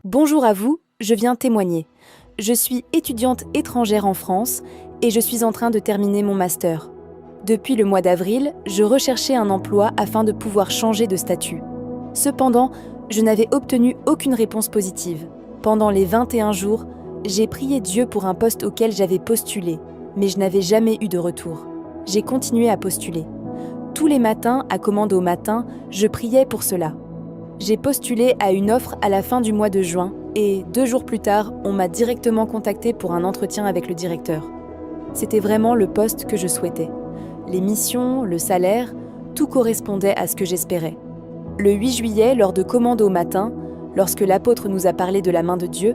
Bonjour à vous, je viens témoigner. Je suis étudiante étrangère en France et je suis en train de terminer mon master. Depuis le mois d'avril, je recherchais un emploi afin de pouvoir changer de statut. Cependant, je n'avais obtenu aucune réponse positive. Pendant les 21 jours, j'ai prié Dieu pour un poste auquel j'avais postulé, mais je n'avais jamais eu de retour. J'ai continué à postuler. Tous les matins, à commande au matin, je priais pour cela. J'ai postulé à une offre à la fin du mois de juin et 2 jours plus tard, on m'a directement contacté pour un entretien avec le directeur. C'était vraiment le poste que je souhaitais. Les missions, le salaire, tout correspondait à ce que j'espérais. Le 8 juillet, lors de commande au matin, lorsque l'apôtre nous a parlé de la main de Dieu,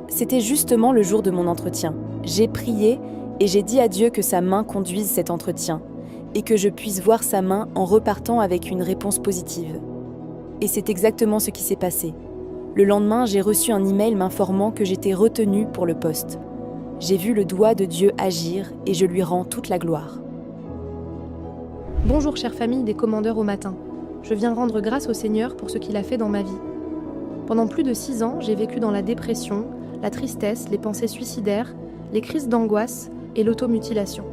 c'était justement le jour de mon entretien. J'ai prié et j'ai dit à Dieu que sa main conduise cet entretien et que je puisse voir sa main en repartant avec une réponse positive. Et c'est exactement ce qui s'est passé. Le lendemain, j'ai reçu un email m'informant que j'étais retenue pour le poste. J'ai vu le doigt de Dieu agir et je lui rends toute la gloire. Bonjour chère famille des commandeurs au matin. Je viens rendre grâce au Seigneur pour ce qu'il a fait dans ma vie. Pendant plus de 6 ans, j'ai vécu dans la dépression, la tristesse, les pensées suicidaires, les crises d'angoisse et l'automutilation.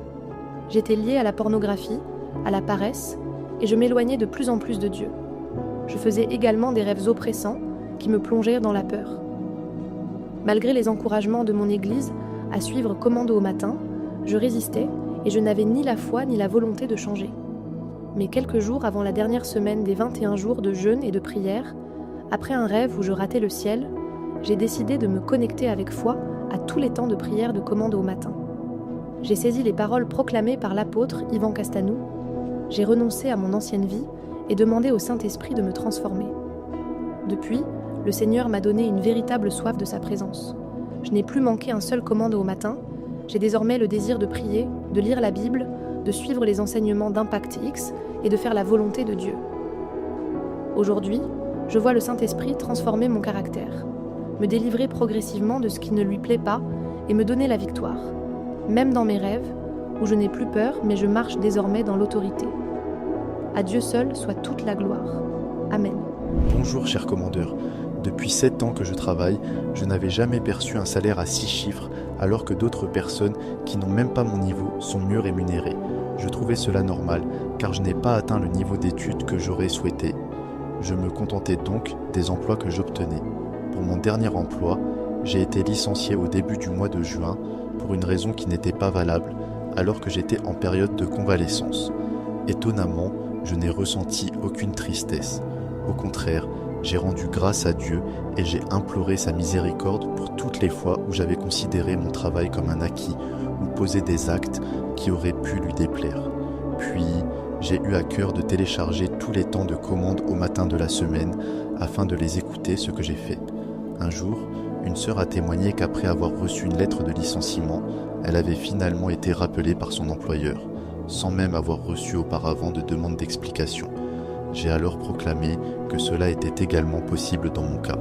J'étais liée à la pornographie, à la paresse, et je m'éloignais de plus en plus de Dieu. Je faisais également des rêves oppressants qui me plongèrent dans la peur. Malgré les encouragements de mon Église à suivre Commando au matin, je résistais et je n'avais ni la foi ni la volonté de changer. Mais quelques jours avant la dernière semaine des 21 jours de jeûne et de prière, après un rêve où je ratais le ciel, j'ai décidé de me connecter avec foi à tous les temps de prière de Commando au matin. J'ai saisi les paroles proclamées par l'apôtre Yvan Castanou, j'ai renoncé à mon ancienne vie et demandé au Saint-Esprit de me transformer. Depuis, le Seigneur m'a donné une véritable soif de sa présence. Je n'ai plus manqué un seul commando au matin, j'ai désormais le désir de prier, de lire la Bible, de suivre les enseignements d'Impact X et de faire la volonté de Dieu. Aujourd'hui, je vois le Saint-Esprit transformer mon caractère, me délivrer progressivement de ce qui ne lui plaît pas et me donner la victoire, même dans mes rêves, où je n'ai plus peur mais je marche désormais dans l'autorité. À Dieu seul soit toute la gloire. Amen. Bonjour chers commandeurs, depuis 7 ans que je travaille, je n'avais jamais perçu un salaire à 6 chiffres alors que d'autres personnes qui n'ont même pas mon niveau sont mieux rémunérées. Je trouvais cela normal car je n'ai pas atteint le niveau d'études que j'aurais souhaité. Je me contentais donc des emplois que j'obtenais. Pour mon dernier emploi, j'ai été licencié au début du mois de juin pour une raison qui n'était pas valable alors que j'étais en période de convalescence. Étonnamment, je n'ai ressenti aucune tristesse. Au contraire, j'ai rendu grâce à Dieu et j'ai imploré sa miséricorde pour toutes les fois où j'avais considéré mon travail comme un acquis ou posé des actes qui auraient pu lui déplaire. Puis, j'ai eu à cœur de télécharger tous les temps de commande au matin de la semaine afin de les écouter, ce que j'ai fait. Un jour, une sœur a témoigné qu'après avoir reçu une lettre de licenciement, elle avait finalement été rappelée par son employeur, sans même avoir reçu auparavant de demande d'explication. J'ai alors proclamé que cela était également possible dans mon cas.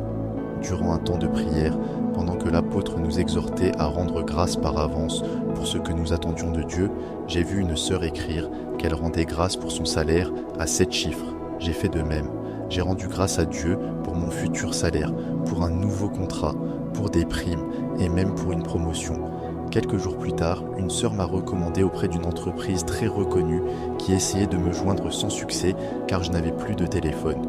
Durant un temps de prière, pendant que l'apôtre nous exhortait à rendre grâce par avance pour ce que nous attendions de Dieu, j'ai vu une sœur écrire qu'elle rendait grâce pour son salaire à 7 chiffres. J'ai fait de même. J'ai rendu grâce à Dieu pour mon futur salaire, pour un nouveau contrat, pour des primes et même pour une promotion. Quelques jours plus tard, une sœur m'a recommandé auprès d'une entreprise très reconnue qui essayait de me joindre sans succès car je n'avais plus de téléphone.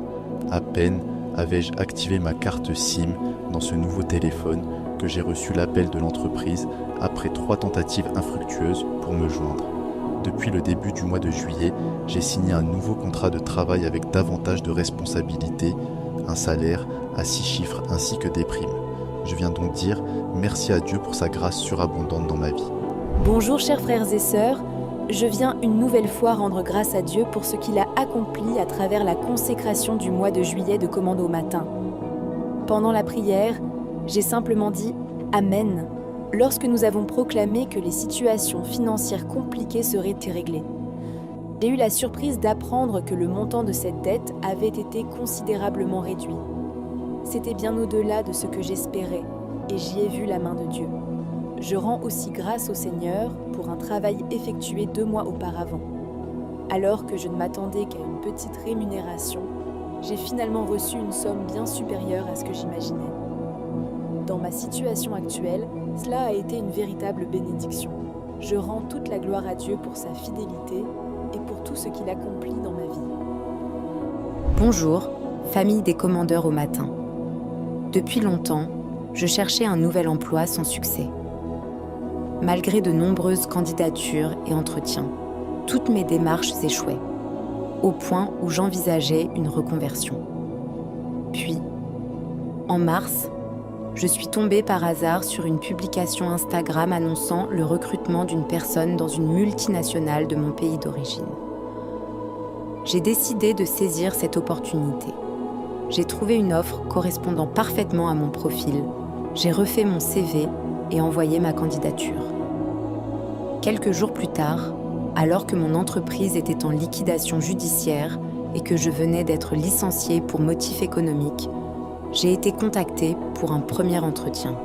À peine avais-je activé ma carte SIM dans ce nouveau téléphone que j'ai reçu l'appel de l'entreprise après 3 tentatives infructueuses pour me joindre. Depuis le début du mois de juillet, j'ai signé un nouveau contrat de travail avec davantage de responsabilités, un salaire à 6 chiffres ainsi que des primes. Je viens donc dire merci à Dieu pour sa grâce surabondante dans ma vie. Bonjour chers frères et sœurs, je viens une nouvelle fois rendre grâce à Dieu pour ce qu'il a accompli à travers la consécration du mois de juillet de commande au matin. Pendant la prière, j'ai simplement dit « Amen » lorsque nous avons proclamé que les situations financières compliquées seraient réglées. J'ai eu la surprise d'apprendre que le montant de cette dette avait été considérablement réduit. C'était bien au-delà de ce que j'espérais et j'y ai vu la main de Dieu. Je rends aussi grâce au Seigneur pour un travail effectué 2 mois auparavant. Alors que je ne m'attendais qu'à une petite rémunération, j'ai finalement reçu une somme bien supérieure à ce que j'imaginais. ma situation actuelle, cela a été une véritable bénédiction. Je rends toute la gloire à Dieu pour sa fidélité et pour tout ce qu'il accomplit dans ma vie. Bonjour, famille des commandeurs au matin. Depuis longtemps, je cherchais un nouvel emploi sans succès. Malgré de nombreuses candidatures et entretiens, toutes mes démarches échouaient, au point où j'envisageais une reconversion. Puis, en mars, je suis tombée par hasard sur une publication Instagram annonçant le recrutement d'une personne dans une multinationale de mon pays d'origine. J'ai décidé de saisir cette opportunité. J'ai trouvé une offre correspondant parfaitement à mon profil. J'ai refait mon CV et envoyé ma candidature. Quelques jours plus tard, alors que mon entreprise était en liquidation judiciaire et que je venais d'être licenciée pour motif économique, j'ai été contactée pour un premier entretien.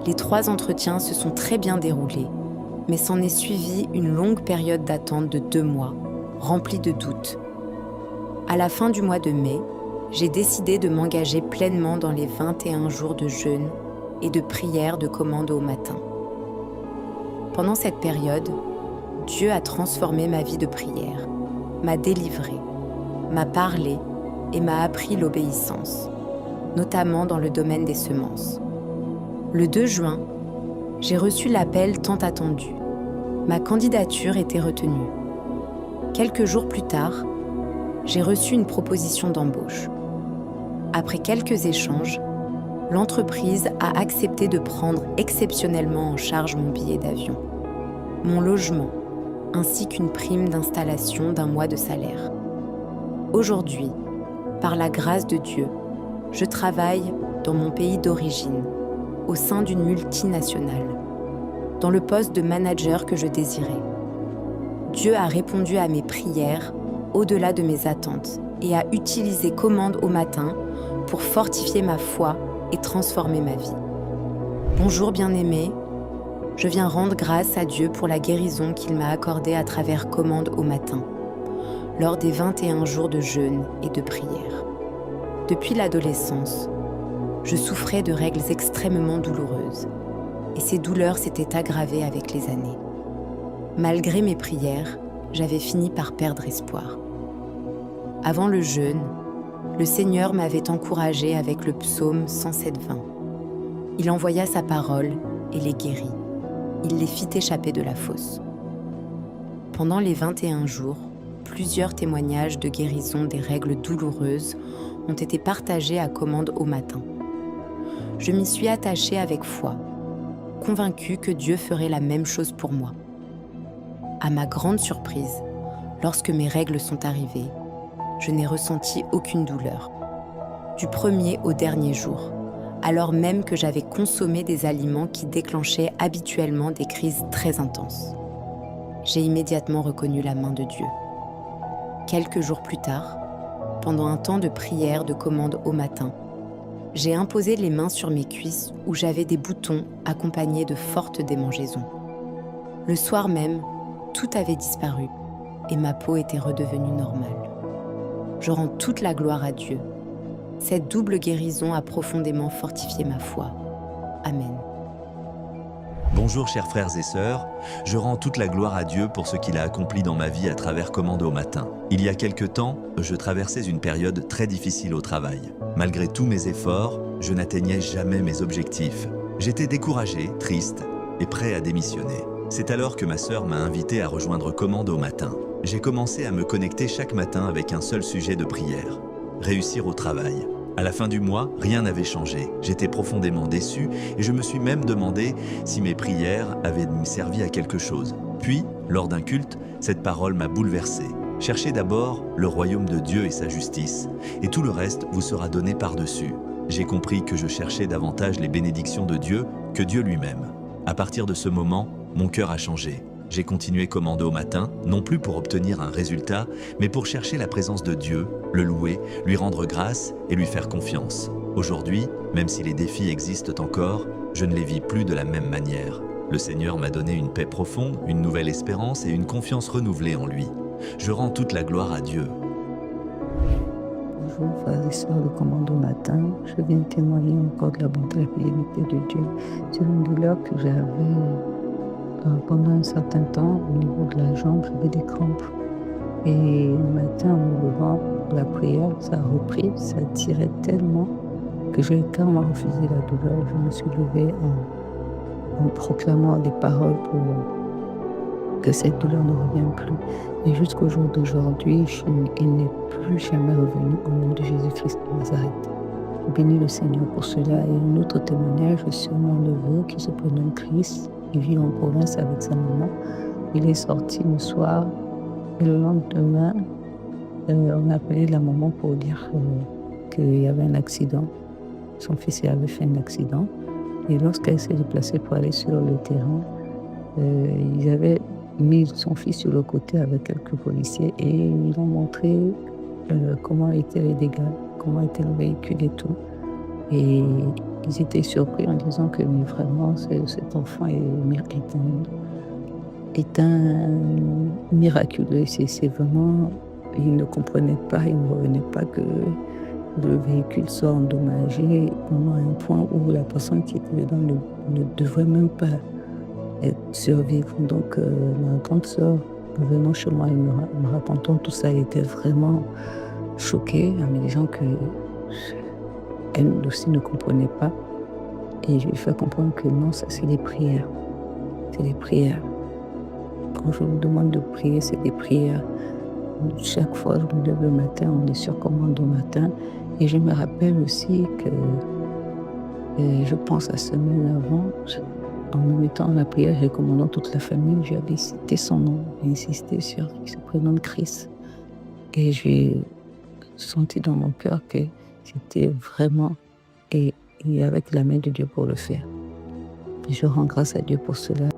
Les 3 entretiens se sont très bien déroulés, mais s'en est suivi une longue période d'attente de 2 mois, remplie de doutes. À la fin du mois de mai, j'ai décidé de m'engager pleinement dans les 21 jours de jeûne et de prière de commande au matin. Pendant cette période, Dieu a transformé ma vie de prière, m'a délivrée, m'a parlé et m'a appris l'obéissance, notamment dans le domaine des semences. Le 2 juin, j'ai reçu l'appel tant attendu. Ma candidature était retenue. Quelques jours plus tard, j'ai reçu une proposition d'embauche. Après quelques échanges, l'entreprise a accepté de prendre exceptionnellement en charge mon billet d'avion, mon logement, ainsi qu'une prime d'installation d'1 mois de salaire. Aujourd'hui, par la grâce de Dieu, je travaille dans mon pays d'origine, au sein d'une multinationale, dans le poste de manager que je désirais. Dieu a répondu à mes prières au-delà de mes attentes et a utilisé Commande au matin pour fortifier ma foi et transformer ma vie. Bonjour bien-aimés, je viens rendre grâce à Dieu pour la guérison qu'il m'a accordée à travers Commande au matin, lors des 21 jours de jeûne et de prière. Depuis l'adolescence, je souffrais de règles extrêmement douloureuses et ces douleurs s'étaient aggravées avec les années. Malgré mes prières, j'avais fini par perdre espoir. Avant le jeûne, le Seigneur m'avait encouragé avec le psaume 107:20. Il envoya sa parole et les guérit. Il les fit échapper de la fosse. Pendant les 21 jours, plusieurs témoignages de guérison des règles douloureuses ont été partagés à Commande au matin. Je m'y suis attachée avec foi, convaincue que Dieu ferait la même chose pour moi. À ma grande surprise, lorsque mes règles sont arrivées, je n'ai ressenti aucune douleur. Du premier au dernier jour, alors même que j'avais consommé des aliments qui déclenchaient habituellement des crises très intenses. J'ai immédiatement reconnu la main de Dieu. Quelques jours plus tard, pendant un temps de prière de commande au matin, j'ai imposé les mains sur mes cuisses où j'avais des boutons accompagnés de fortes démangeaisons. Le soir même, tout avait disparu et ma peau était redevenue normale. Je rends toute la gloire à Dieu. Cette double guérison a profondément fortifié ma foi. Amen. Bonjour chers frères et sœurs, je rends toute la gloire à Dieu pour ce qu'il a accompli dans ma vie à travers Commande au matin. Il y a quelque temps, je traversais une période très difficile au travail. Malgré tous mes efforts, je n'atteignais jamais mes objectifs. J'étais découragé, triste et prêt à démissionner. C'est alors que ma sœur m'a invité à rejoindre Commande au matin. J'ai commencé à me connecter chaque matin avec un seul sujet de prière, réussir au travail. À la fin du mois, rien n'avait changé. J'étais profondément déçu et je me suis même demandé si mes prières avaient servi à quelque chose. Puis, lors d'un culte, cette parole m'a bouleversé. Cherchez d'abord le royaume de Dieu et sa justice, et tout le reste vous sera donné par-dessus. J'ai compris que je cherchais davantage les bénédictions de Dieu que Dieu lui-même. À partir de ce moment, mon cœur a changé. J'ai continué Commande au matin, non plus pour obtenir un résultat, mais pour chercher la présence de Dieu, le louer, lui rendre grâce et lui faire confiance. Aujourd'hui, même si les défis existent encore, je ne les vis plus de la même manière. Le Seigneur m'a donné une paix profonde, une nouvelle espérance et une confiance renouvelée en lui. Je rends toute la gloire à Dieu. Bonjour, frères et sœurs de Commando Matin. Je viens témoigner encore de la bonté et la fidélité de Dieu sur une douleur que j'avais pendant un certain temps au niveau de la jambe. J'avais des crampes. Et le matin, en me levant pour la prière, ça a repris, ça tirait tellement que j'ai carrément refusé la douleur. Je me suis levée en proclamant des paroles pour que cette douleur ne revienne plus. Et jusqu'au jour d'aujourd'hui, il n'est plus jamais revenu au nom de Jésus-Christ de Nazareth. Bénis le Seigneur pour cela. Et un autre témoignage sur mon neveu qui se prénomme Chris. Il vit en province avec sa maman. Il est sorti le soir et le lendemain, on a appelé la maman pour dire qu'il y avait un accident. Son fils avait fait un accident. Et lorsqu'elle s'est déplacée pour aller sur le terrain, ils avaient mis son fils sur le côté avec quelques policiers et ils ont montré comment étaient les dégâts, comment était le véhicule et tout. Et ils étaient surpris en disant que mais vraiment cet enfant est un miraculeux. C'est vraiment, ils ne comprenaient pas, ils ne revenaient pas que le véhicule soit endommagé pendant un point où la personne qui était dedans ne devrait même pas survivre. Donc ma grande sœur, venant chez moi et me racontant tout ça, elle était vraiment choquée en me disant que elle aussi ne comprenait pas. Et je lui ai fait comprendre que non, ça c'est des prières. C'est des prières. Quand je vous demande de prier, c'est des prières. Chaque fois que je me lève le matin, on est sur Commando Matin. Et je me rappelle aussi que je pense à semaine avant, en me mettant en la prière, j'ai commandé toute la famille, j'avais cité son nom, j'ai insisté sur qu'il se prénomme Chris. Et j'ai senti dans mon cœur que c'était vraiment et avec la main de Dieu pour le faire. Et je rends grâce à Dieu pour cela